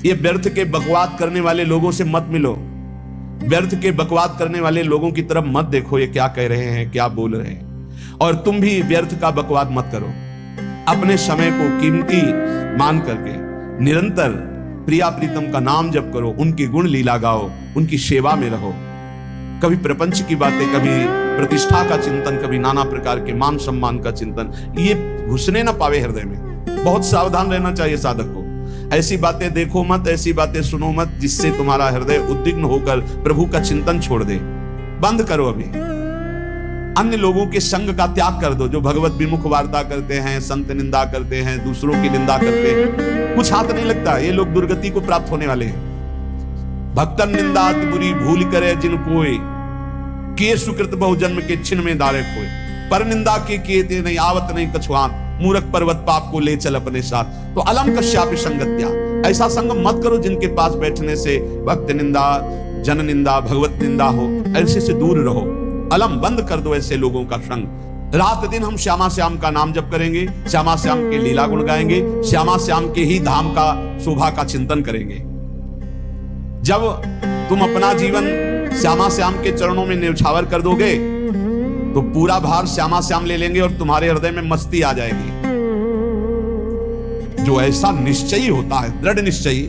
ये व्यर्थ के बकवाद करने वाले लोगों से मत मिलो, व्यर्थ के बकवाद करने वाले लोगों की तरफ मत देखो, ये क्या कह रहे हैं, क्या बोल रहे हैं। और तुम भी व्यर्थ का बकवाद मत करो। अपने समय को कीमती मान करके निरंतर प्रिया प्रीतम का नाम जप करो, उनकी गुण लीला गाओ, उनकी सेवा में रहो। कभी प्रपंच की बातें, कभी प्रतिष्ठा का चिंतन, कभी नाना प्रकार के मान सम्मान का चिंतन, ये घुसने ना पावे हृदय में। बहुत सावधान रहना चाहिए साधक को। ऐसी बातें देखो मत, ऐसी बातें सुनो मत जिससे तुम्हारा हृदय उद्विग्न होकर प्रभु का चिंतन छोड़ दे। बंद करो अभी। अन्य लोगों के संग का त्याग कर दो, जो भगवत विमुख वार्ता करते हैं, संत निंदा करते हैं, दूसरों की निंदा करते हैं, कुछ हाथ नहीं लगता। ये लोग दुर्गति को प्राप्त होने वाले हैं। भक्तन निंदा अति बुरी भूल करे जिन कोई, किए सुकृत बहु जन्म के छिन में दारे खोए। पर निंदा के किए ते नहीं आवत नहीं कछुआन, मूर्ख पर्वत पाप को ले चल अपने साथ। तो अलम कश्यापि संगत्या, ऐसा संग मत करो जिनके पास बैठने से भक्त निंदा, जन निंदा, भगवत निंदा हो। ऐसे से दूर रहो, अलम बंद कर दो ऐसे लोगों का संग। रात दिन हम श्यामा श्याम का नाम जप करेंगे, श्यामा श्याम के लीला गुण गाएंगे, श्यामा श्याम के ही धाम का शोभा का चिंतन करेंगे। जब तुम अपना जीवन श्यामा श्याम के चरणों में न्यौछावर कर दोगे तो पूरा भार श्यामा श्याम ले लेंगे और तुम्हारे हृदय में मस्ती आ जाएगी। जो ऐसा निश्चयी होता है, दृढ़ निश्चयी,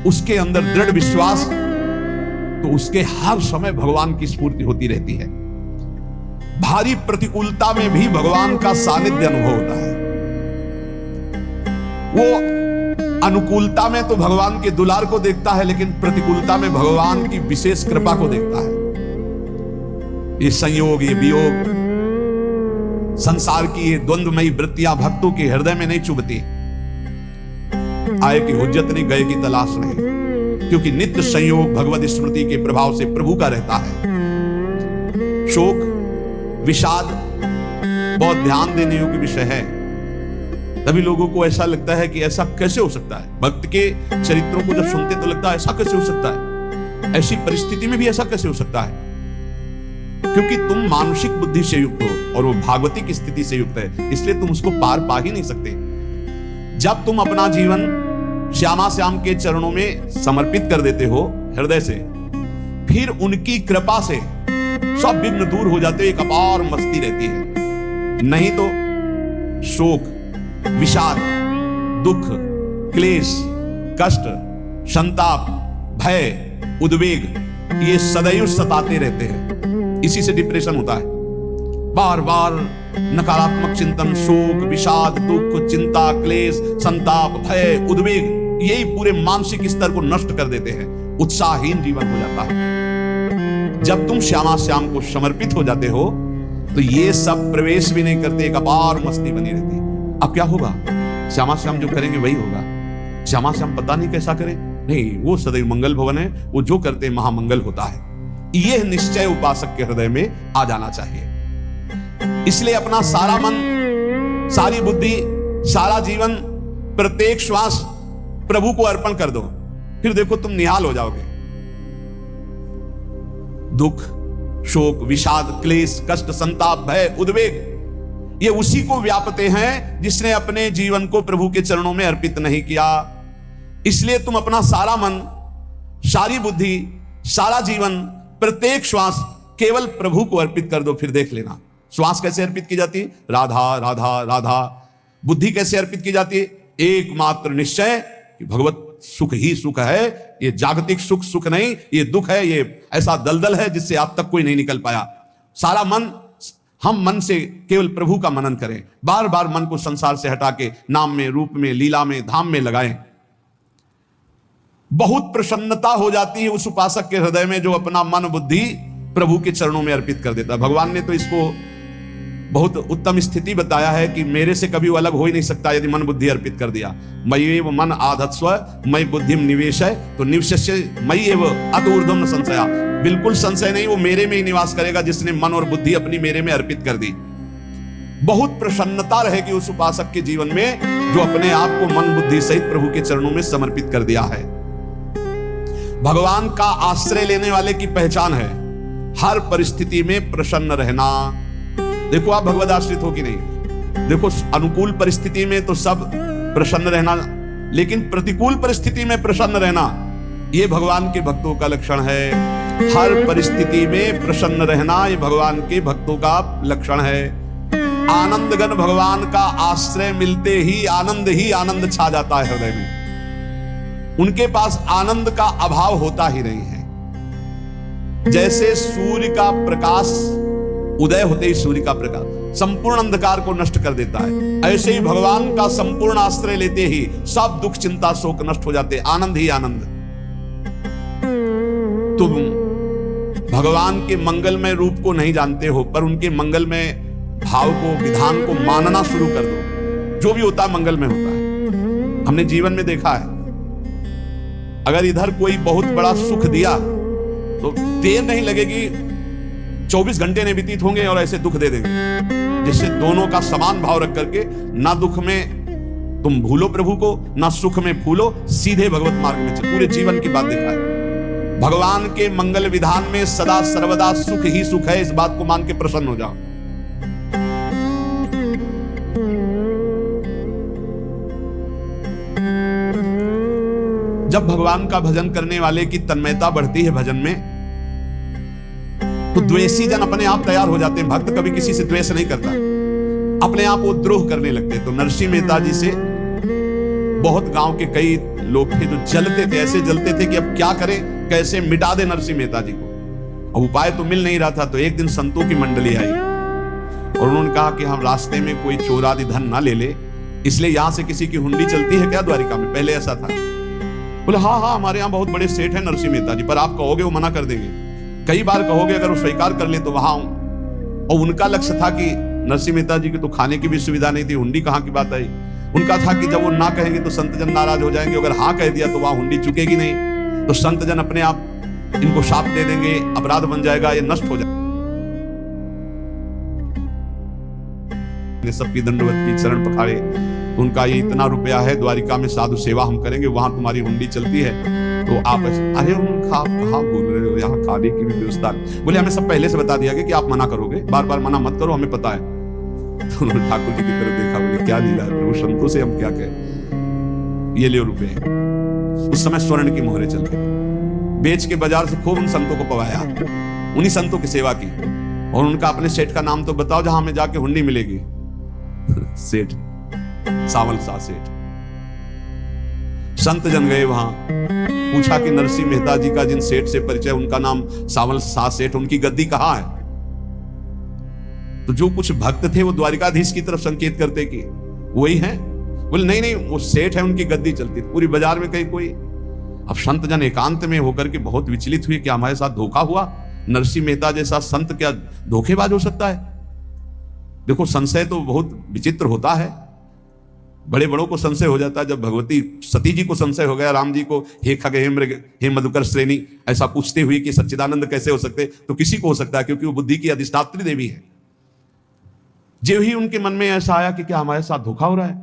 उसके अंदर दृढ़ विश्वास, तो उसके हर समय भगवान की स्फूर्ति होती रहती है। भारी प्रतिकूलता में भी भगवान का सानिध्य अनुभव होता है। वो अनुकूलता में तो भगवान के दुलार को देखता है, लेकिन प्रतिकूलता में भगवान की विशेष कृपा को देखता है। ये संयोग, ये वियोग, संसार की ये द्वंद्वमयी वृत्तियां भक्तों के हृदय में नहीं चुभती। आए की हुज्जत नहीं, गए की तलाश नहीं, क्योंकि नित्य संयोग भगवत स्मृति के प्रभाव से प्रभु का रहता है। शोक, विषाद बहुत ध्यान देने योग्य विषय है। तभी लोगों को ऐसा लगता है कि ऐसा कैसे हो सकता है। भक्त के चरित्रों को जब सुनते तो लगता है ऐसा कैसे हो सकता है, ऐसी परिस्थिति में भी ऐसा कैसे हो सकता है। क्योंकि तुम मानसिक बुद्धि से युक्त हो और वो भागवतिक स्थिति से युक्त है, इसलिए तुम उसको पार पा ही नहीं सकते। जब तुम अपना जीवन श्यामा श्याम के चरणों में समर्पित कर देते हो हृदय से, फिर उनकी कृपा से सब विघ्न दूर हो जाते, एक अपार मस्ती रहती है। नहीं तो शोक, विषाद, दुख, क्लेश, कष्ट, संताप, भय, उद्वेग ये सदैव सताते रहते हैं। इसी से डिप्रेशन होता है। बार बार नकारात्मक चिंतन, शोक, विषाद, दुख, चिंता, क्लेश, संताप, भय, उद्वेग, यही पूरे मानसिक स्तर को नष्ट कर देते हैं। उत्साहहीन जीवन हो जाता है। जब तुम श्यामा श्याम को समर्पित हो जाते हो तो ये सब प्रवेश भी नहीं करते, एक अपार मस्ती बनी रहती है। अब क्या होगा? श्यामा श्याम जो करेंगे वही होगा। श्यामा श्याम पता नहीं कैसा करें, नहीं, वो सदैव मंगल भवन है, वो जो करते महामंगल होता है। यह निश्चय उपासक के हृदय में आ जाना चाहिए। इसलिए अपना सारा मन, सारी बुद्धि, सारा जीवन, प्रत्येक श्वास प्रभु को अर्पण कर दो, फिर देखो तुम निहाल हो जाओगे। दुख, शोक, विषाद, क्लेश, कष्ट, संताप, भय, उद्वेग ये उसी को व्यापते हैं जिसने अपने जीवन को प्रभु के चरणों में अर्पित नहीं किया। इसलिए तुम अपना सारा मन, सारी बुद्धि, सारा जीवन, प्रत्येक श्वास केवल प्रभु को अर्पित कर दो, फिर देख लेना। श्वास कैसे अर्पित की जाती है? राधा राधा राधा। बुद्धि कैसे अर्पित की जाती है? एकमात्र निश्चय कि भगवत सुख ही सुख है, ये जागतिक सुख सुख नहीं, ये दुख है, ये ऐसा दलदल है जिससे आज तक कोई नहीं निकल पाया। सारा मन, हम मन से केवल प्रभु का मनन करें, बार बार मन को संसार से हटा के नाम में, रूप में, लीला में, धाम में लगाएं। बहुत प्रसन्नता हो जाती है उस उपासक के हृदय में जो अपना मन बुद्धि प्रभु के चरणों में अर्पित कर देता है। भगवान ने तो इसको बहुत उत्तम स्थिति बताया है कि मेरे से कभी वो अलग हो ही नहीं सकता यदि मन बुद्धि अर्पित कर दिया। मयि एव मन आधत्स्व मयि बुद्धिम निवेशय, तो निवशस्य मयि एव अत ऊर्ध्वं न संशया। बिल्कुल संशय नहीं, वो मेरे में ही निवास करेगा जिसने मन और बुद्धि अपनी मेरे में अर्पित कर दी। बहुत प्रसन्नता रहेगी उस उपासक के जीवन में जो अपने आप को मन बुद्धि सहित प्रभु के चरणों में समर्पित कर दिया है। भगवान का आश्रय लेने वाले की पहचान है हर परिस्थिति में प्रसन्न रहना। देखो आप भगवद आश्रित हो कि नहीं, देखो अनुकूल परिस्थिति में तो सब प्रसन्न रहना, लेकिन प्रतिकूल परिस्थिति में प्रसन्न रहना यह भगवान के भक्तों का लक्षण है। हर परिस्थिति में प्रसन्न रहना यह भगवान के भक्तों का लक्षण है। आनंदगन भगवान का आश्रय मिलते ही आनंद छा जाता है हृदय में। उनके पास आनंद का अभाव होता ही नहीं है। जैसे सूर्य का प्रकाश उदय होते ही सूर्य का प्रकाश संपूर्ण अंधकार को नष्ट कर देता है, ऐसे ही भगवान का संपूर्ण आश्रय लेते ही सब दुख चिंता शोक नष्ट हो जाते, आनंद ही आनंद। तुम भगवान के मंगलमय रूप को नहीं जानते हो, पर उनके मंगलमय भाव को विधान को मानना शुरू कर दो। जो भी होता है मंगलमय होता है। हमने जीवन में देखा है, अगर इधर कोई बहुत बड़ा सुख दिया तो देर नहीं लगेगी, 24 घंटे नहीं व्यतीत होंगे और ऐसे दुख दे देंगे, जिससे दोनों का समान भाव रख करके ना दुख में तुम भूलो प्रभु को, ना सुख में भूलो, सीधे भगवत मार्ग में चलो। पूरे जीवन की बात देखा है। भगवान के मंगल विधान में सदा सर्वदा सुख ही सुख है, इस बात को मान के प्रसन्न हो जाओ। जब भगवान का भजन करने वाले की तन्मयता बढ़ती है भजन में, तो द्वेषी जन अपने आप तैयार हो जाते हैं। भक्त कभी किसी से द्वेष नहीं करता, अपने आप वो द्रोह करने लगते। तो नरसिंह मेहता जी से बहुत गांव के कई लोग थे जो जलते थे, ऐसे जलते थे कि अब क्या करें, कैसे मिटा दे नरसिंह मेहता जी को। अब उपाय तो मिल नहीं रहा था। तो एक दिन संतों की मंडली आई और उन्होंने कहा कि हम रास्ते में कोई चोर आदि धन ना ले ले, इसलिए यहां से किसी की हुंडी चलती है क्या द्वारिका में? पहले ऐसा था। बोले हाँ हमारे यहाँ बहुत बड़े सेठ हैं नरसिंह मेहता जी, पर आप कहोगे वो मना कर देंगे। कई बार कहोगे, अगर वो स्वीकार कर ले तो वहां आऊं। और उनका लक्ष्य था कि नरसिंह मेहता जी की तो खाने की भी सुविधा नहीं थी, हुंडी कहां की बात आई। उनका था कि जब वो ना कहेंगे तो संत जन नाराज हो जाएंगे, अगर हाँ कह दिया तो वहां हुंडी चुकेगी नहीं, तो संत जन अपने आप इनको शाप दे देंगे, अपराध बन जाएगा, ये नष्ट हो जाएगा। सबकी दंडवत की चरण पखाड़े, तो उनका ये इतना रुपया है, द्वारिका में साधु सेवा हम करेंगे, वहां तुम्हारी हुंडी चलती है तो आप। अरे कहाँ बोल रहे हो, यहाँ खाने की भी व्यवस्था। बोले हमें सब पहले से बता दिया गया कि आप मना करोगे, बार बार मना मत करो, हमें पता है। तो उन्होंने ठाकुर जी की तरफ देखा, बोले क्या लीला है प्रभु, संतों से हम क्या कहें, ये ले रुपए। उस समय स्वर्ण की मोहरे चल गई, बेच के बाजार से खूब उन संतों को पवाया, उन्हीं संतों की सेवा की। और उनका अपने सेठ का नाम तो बताओ जहां हमें जाके हुंडी मिलेगी। सेठ सावल सा सेठ। संत जन गए वहां, पूछा कि नरसिंह मेहता जी का जिन सेठ से परिचय, उनका नाम सावल सा सेठ, उनकी गद्दी कहां है? तो जो कुछ भक्त थे वो द्वारिकाधीश की तरफ संकेत करते कि वही है। बोले नहीं नहीं, वो सेठ है, उनकी गद्दी चलती। पूरी बाजार में कहीं कोई। अब संत जन एकांत में होकर के बहुत विचलित हुए कि हमारे साथ धोखा हुआ। नरसिंह मेहता जैसा संत क्या धोखेबाज हो सकता है? देखो संशय तो बहुत विचित्र होता है, बड़े बड़ों को संशय हो जाता है। जब भगवती सती जी को संशय हो गया, राम जी को हे खग हे मृग हे मधुकर श्रेणी ऐसा पूछते हुए कि सच्चिदानंद कैसे हो सकते, तो किसी को हो सकता है, क्योंकि वो बुद्धि की अधिष्ठात्री देवी है। जो ही उनके मन में ऐसा आया कि क्या हमारे साथ धोखा हो रहा है,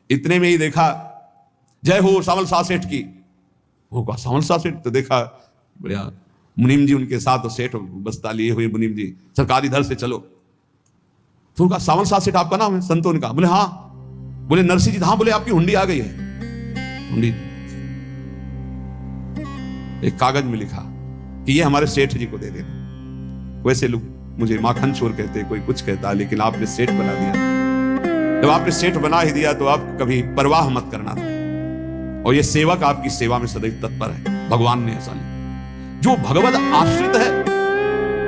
इतने में ही देखा जय हो सावल सा सेठ की। वो कहा सावल सा सेठ? तो देखा बढ़िया मुनीम जी उनके साथ, सेठ बस्ता लिए हुए मुनीम जी, सरकार इधर से चलो। तो उनका सावल सा सेठ आपका नाम है? संतों ने कहा। बोले हाँ। बोले नरसिंह जी? हाँ। बोले आपकी हुंडी आ गई है। हुंडी एक कागज में लिखा कि ये हमारे सेठ जी को दे देना। वैसे लोग मुझे माखन चोर कहते, कोई कुछ कहता, लेकिन आपने सेठ बना दिया। जब आपने सेठ बना ही दिया तो आप कभी परवाह मत करना। और ये सेवक आपकी सेवा में सदैव तत्पर है। भगवान ने ऐसा लिया। जो भगवत आश्रित है,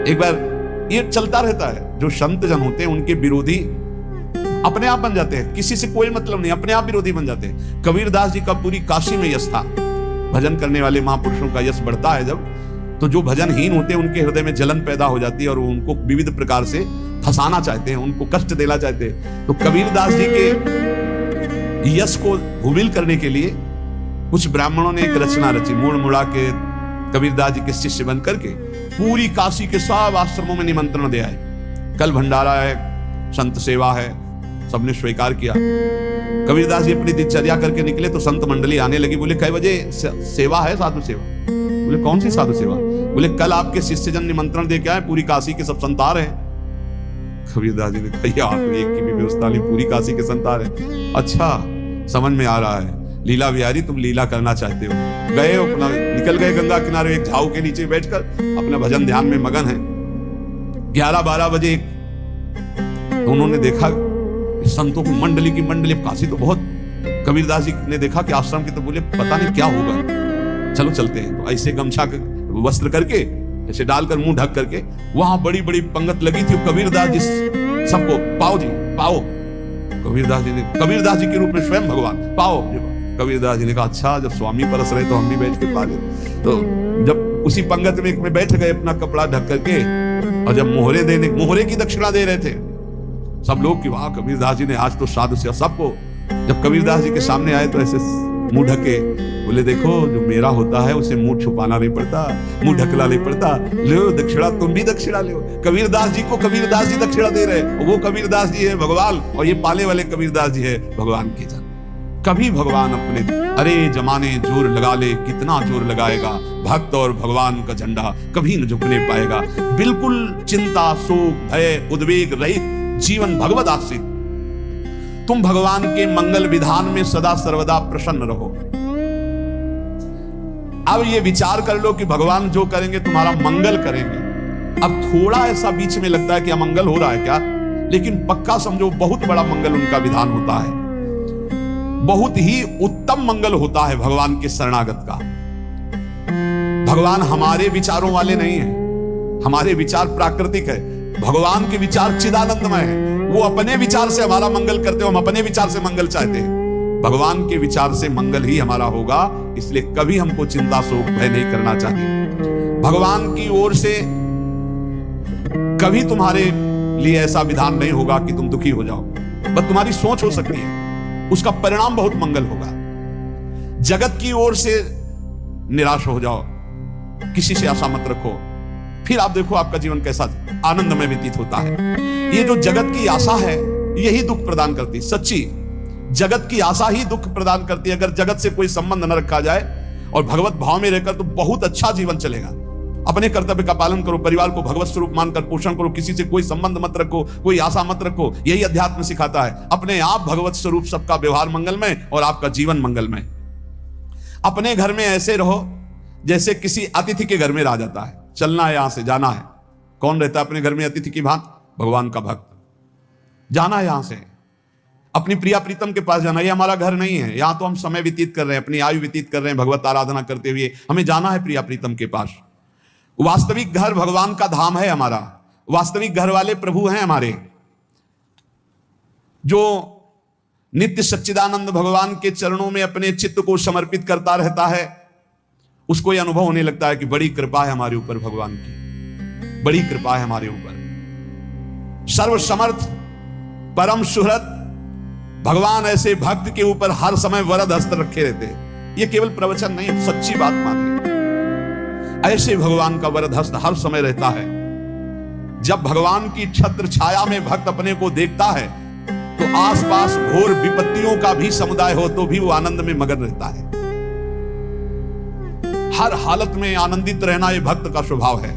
एक बार ये चलता रहता है, जो संत जन होते हैं उनके विरोधी अपने आप बन जाते हैं, किसी से कोई मतलब नहीं, अपने आप विरोधी बन जाते हैं। कबीरदास जी का पूरी काशी में यश था। भजन करने वाले महापुरुषों का यश बढ़ता है जब, तो जो भजनहीन होते हैं उनके हृदय में जलन पैदा हो जाती है और वो उनको विविध प्रकार से फंसाना चाहते हैं, उनको कष्ट देना चाहते हैं। तो कबीरदास जी के यश को भूमिल करने के लिए कुछ ब्राह्मणों ने एक रचना रची, मोड़ मुड़ा के कबीरदास जी के शिष्य बन करके पूरी काशी के सब आश्रमों में निमंत्रण दे आए। कल भंडारा है, संत सेवा है, सबने स्वीकार किया। कबीरदास जी अपनी दिनचर्या करके निकले तो संत मंडली आने लगी। बोले कै बजे सेवा है? साधु सेवा। बोले कौन सी साधु सेवा? बोले कल आपके शिष्य जन निमंत्रण दे के आए, पूरी काशी के सब संतार हैं। कबीरदास जी ने कहा आप एक की भी व्यवस्था नहीं, पूरी काशी के संतार है। अच्छा समझ में आ रहा है। लीला बिहारी तुम लीला करना चाहते हो। गए अपना निकल गए गंगा किनारे, एक झाऊ के नीचे बैठकर अपना भजन ध्यान में मगन है। 11-12 बजे तो उन्होंने देखा संतों की मंडली काशी तो बहुत, कबीरदास जी ने देखा कि आश्रम की, तो बोले पता नहीं क्या होगा, चलो चलते हैं। तो ऐसे गमछा वस्त्र करके ऐसे डालकर मुंह ढक करके वहां बड़ी बड़ी पंगत लगी थी। कबीरदास जी सबको पाओ जी पाओ, कबीरदास जी के रूप में स्वयं भगवान पाओ। कबीरदास जी ने कहा अच्छा, जब स्वामी परस रहे तो हम भी बैठ के पा ले। तो जब उसी पंगत में बैठ गए अपना कपड़ा ढक करके, और जब मोहरे की दक्षिणा दे रहे थे सब लोग कि वाह कबीरदास जी ने आज तो साधु से सबको। जब कबीरदास जी के सामने आए तो ऐसे मुंह ढके, बोले देखो जो मेरा होता है उसे मुंह छुपाना नहीं पड़ता, मुंह ढकना नहीं पड़ता, लो दक्षिणा, तुम भी दक्षिणा लो। कबीरदास जी को कबीरदास जी दक्षिणा दे रहे, वो कबीरदास जी है भगवान, और ये पाले वाले कबीरदास जी है भगवान के जन। कभी भगवान अपने, अरे जमाने जोर लगा ले, कितना जोर लगाएगा, भक्त और भगवान का झंडा कभी न झुकने पाएगा। बिल्कुल चिंता, शोक, भय, उद्वेग रहित जीवन भगवत आश्रित, तुम भगवान के मंगल विधान में सदा सर्वदा प्रसन्न रहो। अब ये विचार कर लो कि भगवान जो करेंगे तुम्हारा मंगल करेंगे। अब थोड़ा ऐसा बीच में लगता है कि अमंगल हो रहा है क्या, लेकिन पक्का समझो बहुत बड़ा मंगल उनका विधान होता है, बहुत ही उत्तम मंगल होता है भगवान के शरणागत का। भगवान हमारे विचारों वाले नहीं है, हमारे विचार प्राकृतिक है, भगवान के विचार चिदानंदमय है। वो अपने विचार से हमारा मंगल करते हो, हम अपने विचार से मंगल चाहते हैं। भगवान के विचार से मंगल ही हमारा होगा, इसलिए कभी हमको चिंता शोक भय नहीं करना चाहिए। भगवान की ओर से कभी तुम्हारे लिए ऐसा विधान नहीं होगा कि तुम दुखी हो जाओ, बस तुम्हारी सोच हो सकती है, उसका परिणाम बहुत मंगल होगा। जगत की ओर से निराश हो जाओ, किसी से आशा मत रखो, फिर आप देखो आपका जीवन कैसा आनंदमय व्यतीत होता है। ये जो जगत की आशा है यही दुख प्रदान करती, सच्ची जगत की आशा ही दुख प्रदान करती है। अगर जगत से कोई संबंध न रखा जाए और भगवत भाव में रहकर, तो बहुत अच्छा जीवन चलेगा। अपने कर्तव्य का पालन करो, परिवार को भगवत स्वरूप मानकर पोषण करो, किसी से कोई संबंध मत रखो, कोई आशा मत रखो, यही अध्यात्म सिखाता है। अपने आप भगवत स्वरूप, सबका व्यवहार मंगलमय और आपका जीवन मंगलमय। अपने घर में ऐसे रहो जैसे किसी अतिथि के घर में रह जाता है, चलना है यहां से, जाना है। कौन रहता है अपने घर में अतिथि की भांति? भगवान का भक्त। जाना है यहां से, अपनी प्रिया प्रीतम के पास जाना। ये हमारा घर नहीं है, यहां तो हम समय व्यतीत कर रहे हैं, अपनी आयु व्यतीत कर रहे हैं भगवत आराधना करते हुए। हमें जाना है प्रिया प्रीतम के पास। वास्तविक घर भगवान का धाम है हमारा, वास्तविक घर वाले प्रभु हैं हमारे। जो नित्य सच्चिदानंद भगवान के चरणों में अपने चित्त को समर्पित करता रहता है, उसको यह अनुभव होने लगता है कि बड़ी कृपा है हमारे ऊपर, भगवान की बड़ी कृपा है हमारे ऊपर। सर्वसमर्थ परम सुहृद भगवान ऐसे भक्त के ऊपर हर समय वरद हस्त रखे रहते हैं। ये केवल प्रवचन नहीं, सच्ची बात मानिए। ऐसे भगवान का वरद हस्त हर समय रहता है। जब भगवान की छत्र छाया में भक्त अपने को देखता है, तो आसपास घोर विपत्तियों का भी समुदाय हो तो भी वो आनंद में मगन रहता है। हर हालत में आनंदित रहना यह भक्त का स्वभाव है।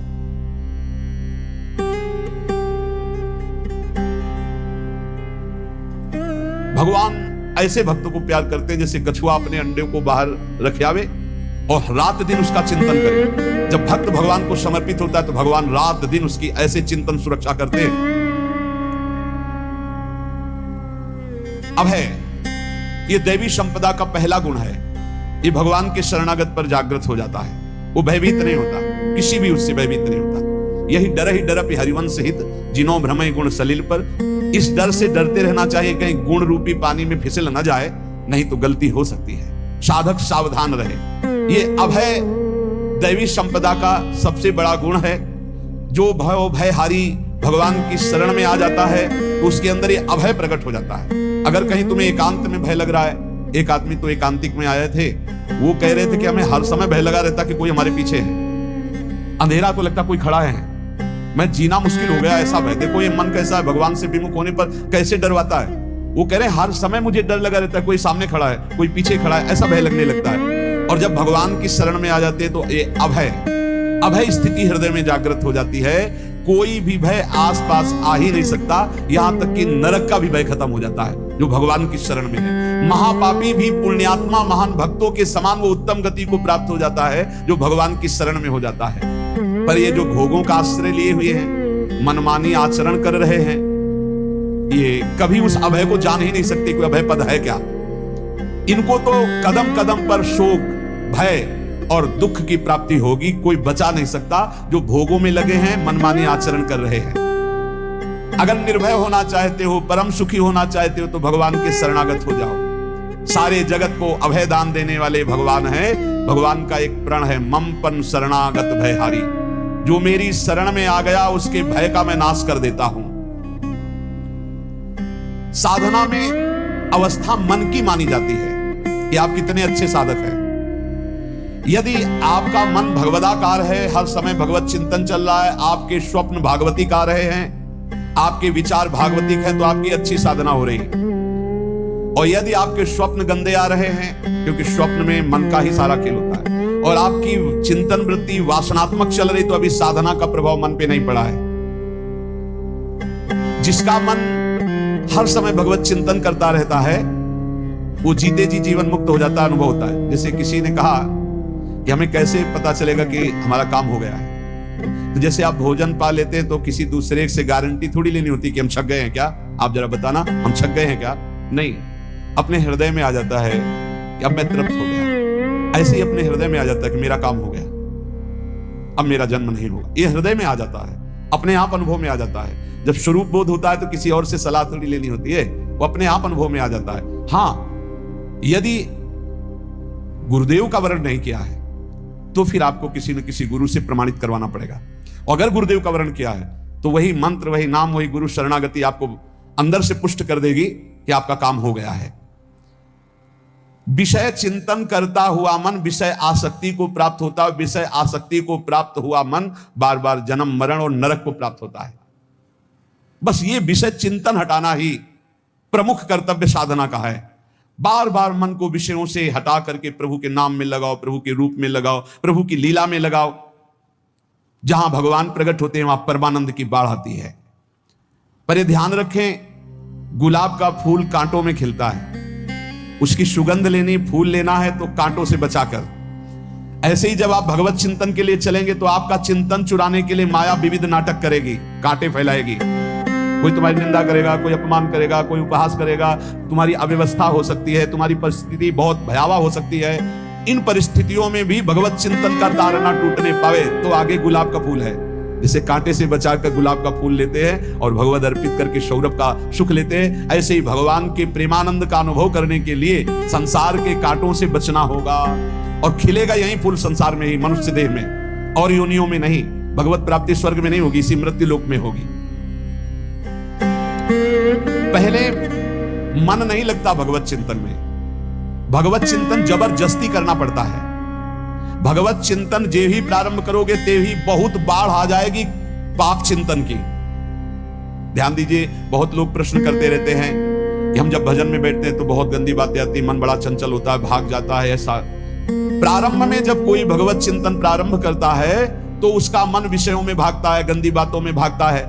भगवान ऐसे भक्तों को प्यार करते हैं जैसे कछुआ अपने अंडे को बाहर रख आवे और रात दिन उसका चिंतन करे। जब भक्त भगवान को समर्पित होता है तो भगवान रात दिन उसकी ऐसे चिंतन सुरक्षा करते हैं। अब है ये दैवी संपदा का पहला गुण है, ये भगवान के शरणागत पर जागृत हो जाता है। वो भयभीत नहीं होता, किसी भी उससे भयभीत नहीं होता। यही डर ही डरप हरिवंश सहित जिनो भ्रमय गुण सलिल पर। इस डर से डरते रहना चाहिए कहीं गुण रूपी पानी में फिसल न जाए, नहीं तो गलती हो सकती है। साधक सावधान रहे। ये अभय दैवी संपदा का सबसे बड़ा गुण है। जो भयहारी भगवान की शरण में आ जाता है तो उसके अंदर ये अभय प्रकट हो जाता है। अगर कहीं तुम्हें एकांत में भय लग रहा है, एक आदमी तो एकांतिक में आए थे, वो कह रहे थे कि हमें हर समय भय लगा रहता कि कोई हमारे पीछे है, अंधेरा तो लगता कोई खड़ा है, मैं जीना मुश्किल हो गया ऐसा भय। देखो ये मन कैसा है, भगवान से विमुख होने पर कैसे डरवाता है। वो कह रहे हैं हर समय मुझे डर लगा रहता है, कोई सामने खड़ा है, कोई पीछे खड़ा है, ऐसा भय लगने लगता है। और जब भगवान की शरण में आ जाते हैं तो ये अभय स्थिति हृदय में जागृत हो जाती है। कोई भी भय आसपास आ ही नहीं सकता, यहां तक कि नरक का भी भय खत्म हो जाता है। जो भगवान की शरण में है। महापापी भी पुण्यात्मा महान भक्तों के समान वो उत्तम गति को प्राप्त हो जाता है जो भगवान की शरण में हो जाता है। पर ये जो भोगों का आश्रय लिए हुए हैं, मनमानी आचरण कर रहे हैं, ये कभी उस अभय को जान ही नहीं सकते कि अभय पद है क्या। इनको तो कदम कदम पर शोक, भय और दुख की प्राप्ति होगी। कोई बचा नहीं सकता जो भोगों में लगे हैं, मनमानी आचरण कर रहे हैं। अगर निर्भय होना चाहते हो, परम सुखी होना चाहते हो, तो भगवान के शरणागत हो जाओ। सारे जगत को अभय दान देने वाले भगवान हैं। भगवान का एक प्रण है, ममपन शरणागत भयहारी। जो मेरी शरण में आ गया उसके भय का मैं नाश कर देता हूं। साधना में अवस्था मन की मानी जाती है कि आप कितने अच्छे साधक हैं। यदि आपका मन भगवदाकार है, हर समय भगवत चिंतन चल रहा है, आपके स्वप्न भागवतिक आ रहे हैं, आपके विचार भागवतिक हैं, तो आपकी अच्छी साधना हो रही। और यदि आपके स्वप्न गंदे आ रहे हैं, क्योंकि स्वप्न में मन का ही सारा खेल होता है, और आपकी चिंतन वृत्ति वासनात्मक चल रही, तो अभी साधना का प्रभाव मन पे नहीं पड़ा है। जिसका मन हर समय भगवत चिंतन करता रहता है, वो जीते जी जीवन मुक्त हो जाता, अनुभव होता है। जैसे किसी ने कहा कि हमें कैसे पता चलेगा कि हमारा काम हो गया है। तो जैसे आप भोजन पा लेते हैं तो किसी दूसरे से गारंटी थोड़ी लेनी होती कि हम छक गए हैं क्या, आप जरा बताना हम छक गए हैं क्या। नहीं, अपने हृदय में आ जाता है कि अब मैं तृप्त हो गया। ऐसे ही अपने हृदय में आ जाता है कि मेरा काम हो गया, अब मेरा जन्म नहीं होगा। ये हृदय में आ जाता है, अपने आप अनुभव में आ जाता है। जब स्वरूप बोध होता है तो किसी और से सलाह थोड़ी लेनी होती है, वो अपने आप अनुभव में आ जाता है। हाँ, यदि गुरुदेव का वर्ण नहीं किया है तो फिर आपको किसी न किसी गुरु से प्रमाणित करवाना पड़ेगा। और अगर गुरुदेव का वर्ण किया है तो वही मंत्र, वही नाम, वही गुरु शरणागति आपको अंदर से पुष्ट कर देगी कि आपका काम हो गया है। विषय चिंतन करता हुआ मन विषय आसक्ति को प्राप्त होता है। विषय आसक्ति को प्राप्त हुआ मन बार बार जन्म मरण और नरक को प्राप्त होता है। बस ये विषय चिंतन हटाना ही प्रमुख कर्तव्य साधना का है। बार बार मन को विषयों से हटा करके प्रभु के नाम में लगाओ, प्रभु के रूप में लगाओ, प्रभु की लीला में लगाओ। जहां भगवान प्रकट होते हैं वहां परमानंद की बाढ़ आती है। पर ये ध्यान रखें, गुलाब का फूल कांटों में खिलता है। उसकी सुगंध लेनी, फूल लेना है तो कांटों से बचाकर। ऐसे ही जब आप भगवत चिंतन के लिए चलेंगे तो आपका चिंतन चुराने के लिए माया विविध नाटक करेगी, कांटे फैलाएगी। कोई तुम्हारी निंदा करेगा, कोई अपमान करेगा, कोई उपहास करेगा, तुम्हारी अव्यवस्था हो सकती है, तुम्हारी परिस्थिति बहुत भयावह हो सकती है। इन परिस्थितियों में भी भगवत चिंतन का तार ना टूटने पावे तो आगे गुलाब का फूल है। जिसे कांटे से बचाकर गुलाब का फूल लेते हैं और भगवत अर्पित करके सौरभ का सुख लेते हैं, ऐसे ही भगवान के प्रेमानंद का अनुभव करने के लिए संसार के कांटों से बचना होगा। और खिलेगा यही फूल संसार में ही, मनुष्य देह में, और योनियों में नहीं। भगवत प्राप्ति स्वर्ग में नहीं होगी, इसी मृत्यु लोक में होगी। पहले मन नहीं लगता भगवत चिंतन में। भगवत चिंतन जबरदस्ती करना पड़ता है। भगवत चिंतन जे ही प्रारंभ करोगे ते ही बहुत बाढ़ आ जाएगी पाप चिंतन की। ध्यान दीजिए, बहुत लोग प्रश्न करते रहते हैं कि हम जब भजन में बैठते हैं तो बहुत गंदी बातें आती, मन बड़ा चंचल होता है, भाग जाता है। ऐसा प्रारंभ में जब कोई भगवत चिंतन प्रारंभ करता है तो उसका मन विषयों में भागता है, गंदी बातों में भागता है।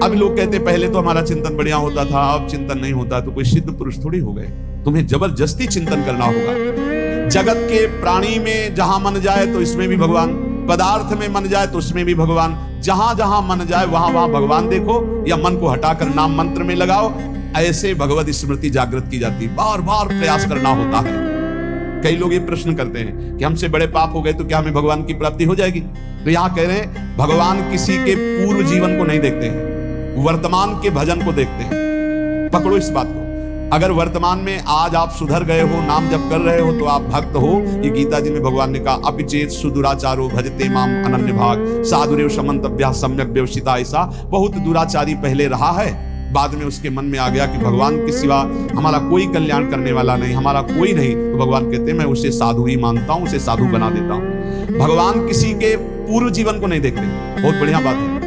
अब लोग कहते पहले तो हमारा चिंतन बढ़िया होता था, अब चिंतन नहीं होता। तो कोई सिद्ध पुरुष थोड़ी हो गए। तुम्हें जबरदस्ती चिंतन करना होगा। जगत के प्राणी में जहां मन जाए तो इसमें भी भगवान, पदार्थ में मन जाए तो उसमें भी भगवान। जहां जहां मन जाए वहां वहां भगवान देखो, या मन को हटाकर नाम मंत्र में लगाओ। ऐसे भगवत स्मृति जागृत की जाती। बार बार प्रयास करना होता है। कई लोग ये प्रश्न करते हैं कि हमसे बड़े पाप हो गए तो क्या हमें भगवान की प्राप्ति हो जाएगी? तो यहां कह रहे हैं भगवान किसी के पूर्व जीवन को नहीं देखते हैं, वर्तमान के भजन को देखते हैं। पकड़ो इस बात को। अगर वर्तमान में आज आप सुधर गए हो, नाम जप कर रहे हो, तो आप भक्त हो। ये गीता जी में भगवान ने कहा, अपिचेत सुदुराचारो भजते माम अनन्य भाग साधुरेव समन्तव्या सम्यक व्यवसिता। ऐसा बहुत दुराचारी पहले रहा है, बाद में उसके मन में आ गया कि भगवान के सिवा हमारा कोई कल्याण करने वाला नहीं, हमारा कोई नहीं। तो भगवान कहते हैं मैं उसे साधु ही मानता हूं, उसे साधु बना देता हूं। भगवान किसी के पूर्व जीवन को नहीं देखते। बहुत बढ़िया बात है।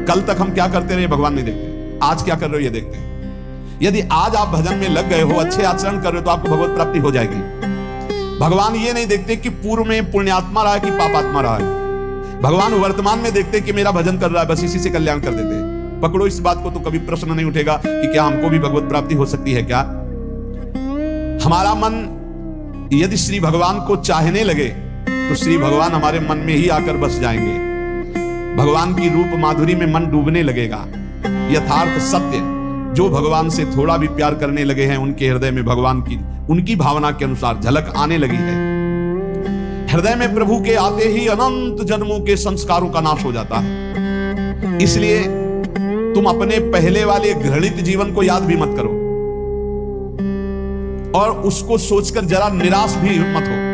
कल तक हम क्या करते रहे भगवान नहीं देखते, आज क्या कर रहे हो ये देखते हैं। यदि आज आप भजन में लग गए हो, अच्छे आचरण कर रहे हो, तो आपको भगवत प्राप्ति हो जाएगी। भगवान ये नहीं देखते कि पूर्व में पुण्यात्मा रहा है कि पापात्मा रहा है। भगवान वर्तमान में देखते कि मेरा भजन कर रहा है, बस इसी से कल्याण कर देते। पकड़ो इस बात को, तो कभी प्रश्न नहीं उठेगा कि क्या हमको भी भगवत प्राप्ति हो सकती है क्या। हमारा मन यदि श्री भगवान को चाहने लगे तो श्री भगवान हमारे मन में ही आकर बस जाएंगे। भगवान की रूप माधुरी में मन डूबने लगेगा। यथार्थ सत्य, जो भगवान से थोड़ा भी प्यार करने लगे हैं उनके हृदय में भगवान की उनकी भावना के अनुसार झलक आने लगी है। हृदय में प्रभु के आते ही अनंत जन्मों के संस्कारों का नाश हो जाता है। इसलिए तुम अपने पहले वाले घृणित जीवन को याद भी मत करो और उसको सोचकर जरा निराश भी मत हो।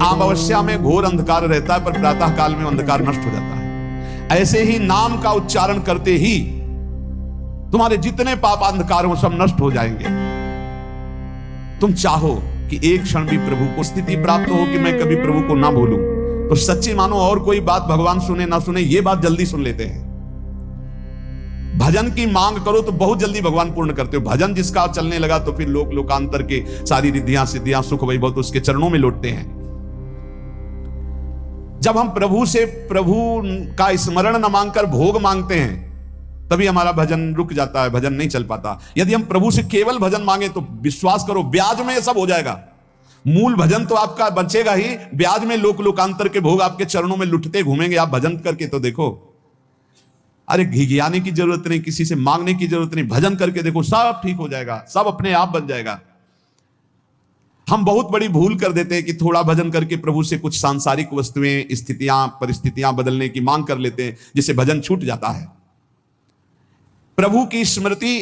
अमावस्या में घोर अंधकार रहता है, पर प्रातः काल में अंधकार नष्ट हो जाता है। ऐसे ही नाम का उच्चारण करते ही तुम्हारे जितने पाप अंधकार हो सब नष्ट हो जाएंगे। तुम चाहो कि एक क्षण भी प्रभु को स्थिति प्राप्त हो कि मैं कभी प्रभु को ना भूलूं, तो सच्ची मानो और कोई बात भगवान सुने ना सुने, ये बात जल्दी सुन लेते हैं। भजन की मांग करो तो बहुत जल्दी भगवान पूर्ण करते हो। भजन जिसका चलने लगा तो फिर लोकांतर के सारी रिद्धियां सिद्धियां सुख वैभव तो उसके चरणों में लौटते हैं। जब हम प्रभु से प्रभु का स्मरण न मांगकर भोग मांगते हैं तभी हमारा भजन रुक जाता है, भजन नहीं चल पाता। यदि हम प्रभु से केवल भजन मांगे तो विश्वास करो ब्याज में ये सब हो जाएगा। मूल भजन तो आपका बचेगा ही, ब्याज में लोकांतर के भोग आपके चरणों में लुटते घूमेंगे। आप भजन करके तो देखो, अरे घिघियाने की जरूरत नहीं, किसी से मांगने की जरूरत नहीं, भजन करके देखो सब ठीक हो जाएगा, सब अपने आप बन जाएगा। हम बहुत बड़ी भूल कर देते हैं कि थोड़ा भजन करके प्रभु से कुछ सांसारिक वस्तुएं, स्थितियां, परिस्थितियां बदलने की मांग कर लेते हैं, जिससे भजन छूट जाता है। प्रभु की स्मृति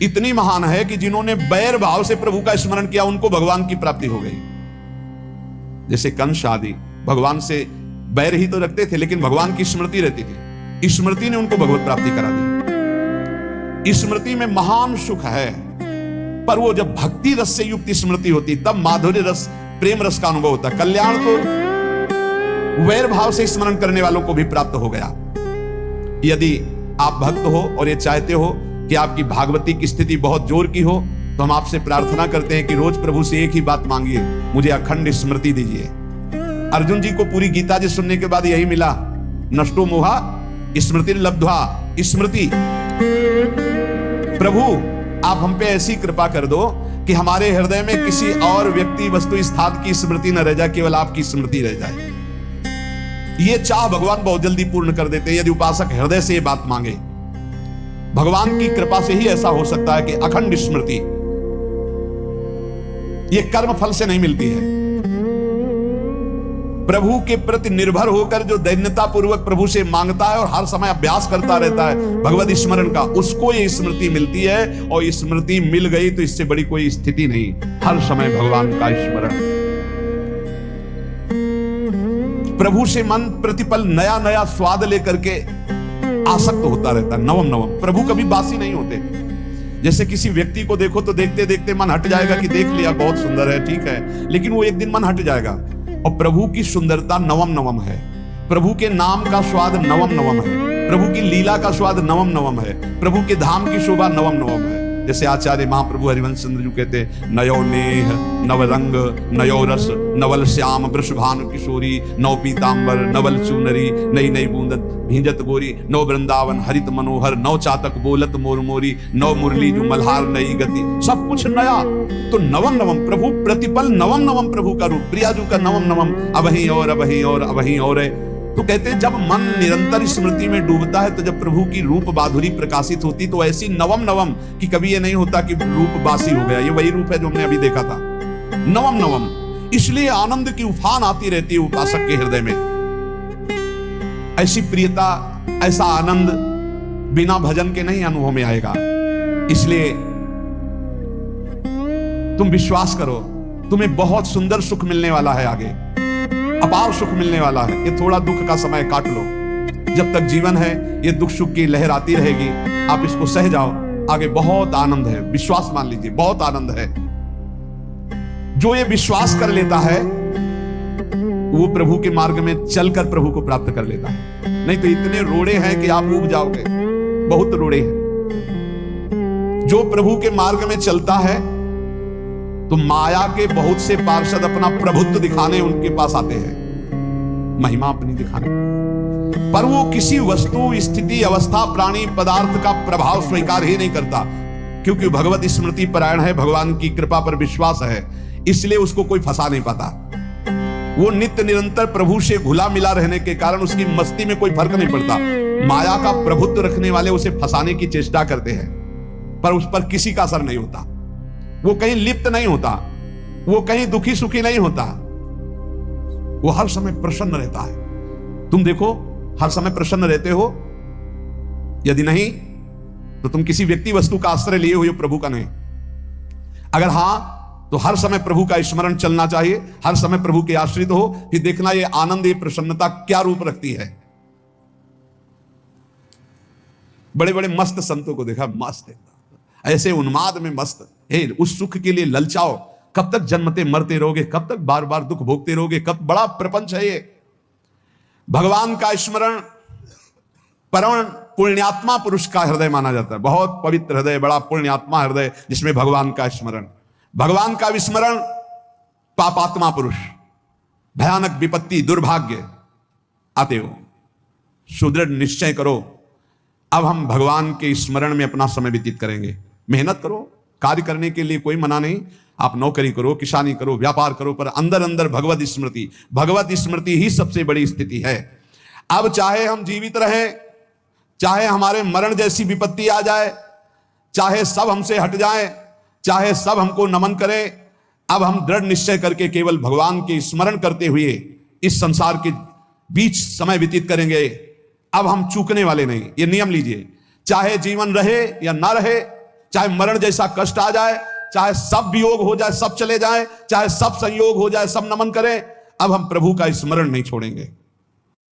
इतनी महान है कि जिन्होंने बैर भाव से प्रभु का स्मरण किया उनको भगवान की प्राप्ति हो गई। जैसे कंस आदि भगवान से बैर ही तो रखते थे, लेकिन भगवान की स्मृति रहती थी, स्मृति ने उनको भगवत प्राप्ति करा दी। स्मृति में महान सुख है, पर वो जब भक्ति रस से युक्त स्मृति होती तब माधुर्य रस, प्रेम रस का अनुभव होता। कल्याण तो वैर भाव से स्मरण करने वालों को भी प्राप्त हो गया। यदि आप भक्त हो और ये चाहते हो कि आपकी भागवती की स्थिति बहुत जोर की हो, तो हम आपसे प्रार्थना करते हैं कि रोज प्रभु से एक ही बात मांगिए, मुझे अखंड स्मृति दीजिए। अर्जुन जी को पूरी गीता जी सुनने के बाद यही मिला, नष्टो मोहा स्मृति लब्ध्वा। स्मृति, प्रभु आप हम पे ऐसी कृपा कर दो कि हमारे हृदय में किसी और व्यक्ति, वस्तु, स्थान की स्मृति न रह जाए, केवल आपकी स्मृति रह जाए। ये चाह भगवान बहुत जल्दी पूर्ण कर देते हैं यदि उपासक हृदय से ये बात मांगे। भगवान की कृपा से ही ऐसा हो सकता है कि अखंड स्मृति ये कर्म फल से नहीं मिलती है। प्रभु के प्रति निर्भर होकर जो दैन्यता पूर्वक प्रभु से मांगता है और हर समय अभ्यास करता रहता है भगवत स्मरण का, उसको ये स्मृति मिलती है। और स्मृति मिल गई तो इससे बड़ी कोई स्थिति नहीं, हर समय भगवान का स्मरण। प्रभु से मन प्रतिपल नया नया स्वाद लेकर के आसक्त होता रहता है, नवम नवम। प्रभु कभी बासी नहीं होते। जैसे किसी व्यक्ति को देखो तो देखते देखते मन हट जाएगा कि देख लिया बहुत सुंदर है, ठीक है, लेकिन वो एक दिन मन हट जाएगा। और प्रभु की सुंदरता नवम नवम है, प्रभु के नाम का स्वाद नवम नवम है, प्रभु की लीला का स्वाद नवम नवम है, प्रभु के धाम की शोभा नवम नवम है। जैसे आचार्य महाप्रभु हरिवंश चंद्र जी कहते हैं, नयो नेह नव रंग नयो रस नवल श्याम वृषभानु किशोरी, नव पीतांबर नवल चूनरी, नई नई बूंदत भींजत गोरी, नव वृंदावन हरित मनोहर, नव चातक बोलत मोर मोरी, नव मुरली जो मल्हार नई गति, सब कुछ नया। तो नवम नवम प्रभु प्रतिपल नवम नवम प्रभु का रूप, प्रियाजू का नवम नवम, अबही और अबही और अबही और है। तो कहते हैं जब मन निरंतर स्मृति में डूबता है तो जब प्रभु की रूप माधुरी प्रकाशित होती तो ऐसी नवम नवम कि कभी ये नहीं होता कि रूप बासी हो गया, ये वही रूप है जो हमने अभी देखा था, नवम नवम। इसलिए आनंद की उफान आती रहती है उपासक के हृदय में। ऐसी प्रियता, ऐसा आनंद बिना भजन के नहीं अनुभव में आएगा। इसलिए तुम विश्वास करो, तुम्हें बहुत सुंदर सुख मिलने वाला है, आगे अपार सुख मिलने वाला है। ये थोड़ा दुख का समय काट लो, जब तक जीवन है ये दुख सुख की लहर आती रहेगी, आप इसको सह जाओ, आगे बहुत आनंद है। विश्वास मान लीजिए, बहुत आनंद है। जो ये विश्वास कर लेता है वो प्रभु के मार्ग में चलकर प्रभु को प्राप्त कर लेता है। नहीं तो इतने रोड़े हैं कि आप ऊब जाओगे, बहुत रोड़े हैं। जो प्रभु के मार्ग में चलता है तो माया के बहुत से पार्षद अपना प्रभुत्व दिखाने उनके पास आते हैं, महिमा अपनी दिखाने, पर वो किसी वस्तु, स्थिति, अवस्था, प्राणी, पदार्थ का प्रभाव स्वीकार ही नहीं करता, क्योंकि भगवत स्मृति परायण है, भगवान की कृपा पर विश्वास है, इसलिए उसको कोई फंसा नहीं पाता। वो नित्य निरंतर प्रभु से घुला मिला रहने के कारण उसकी मस्ती में कोई फर्क नहीं पड़ता। माया का प्रभुत्व रखने वाले उसे फंसाने की चेष्टा करते हैं, पर उस पर किसी का असर नहीं होता, वो कहीं लिप्त नहीं होता, वो कहीं दुखी सुखी नहीं होता, वो हर समय प्रसन्न रहता है। तुम देखो, हर समय प्रसन्न रहते हो? यदि नहीं तो तुम किसी व्यक्ति वस्तु का आश्रय लिए हुए प्रभु का नहीं। अगर हां तो हर समय प्रभु का स्मरण चलना चाहिए, हर समय प्रभु के आश्रित हो, फिर देखना ये आनंद, ये प्रसन्नता क्या रूप रखती है। बड़े बड़े मस्त संतों को देखा, मस्त ऐसे उन्माद में मस्त, उस सुख के लिए ललचाओ, कब तक जन्मते मरते रहोगे, कब तक बार बार दुख भोगते रहोगे, कब, बड़ा प्रपंच है ये। भगवान का स्मरण परम पुण्यात्मा पुरुष का हृदय माना जाता है, बहुत पवित्र हृदय, बड़ा पुण्यात्मा हृदय जिसमें भगवान का स्मरण। भगवान का विस्मरण पापात्मा पुरुष, भयानक विपत्ति, दुर्भाग्य आते हो। सुदृढ़ निश्चय करो, अब हम भगवान के स्मरण में अपना समय व्यतीत करेंगे। मेहनत करो, कार्य करने के लिए कोई मना नहीं, आप नौकरी करो, किसानी करो, व्यापार करो, पर अंदर अंदर भगवत स्मृति ही सबसे बड़ी स्थिति है। अब चाहे हम जीवित रहें, चाहे हमारे मरण जैसी विपत्ति आ जाए, चाहे सब हमसे हट जाए, चाहे सब हमको नमन करें, अब हम दृढ़ निश्चय करके केवल भगवान के स्मरण करते हुए इस संसार के बीच समय व्यतीत करेंगे। अब हम चूकने वाले नहीं, ये नियम लीजिए। चाहे जीवन रहे या ना रहे, चाहे मरण जैसा कष्ट आ जाए, चाहे सब वियोग हो जाए, सब चले जाए, चाहे सब संयोग हो जाए, सब नमन करें, अब हम प्रभु का स्मरण नहीं छोड़ेंगे।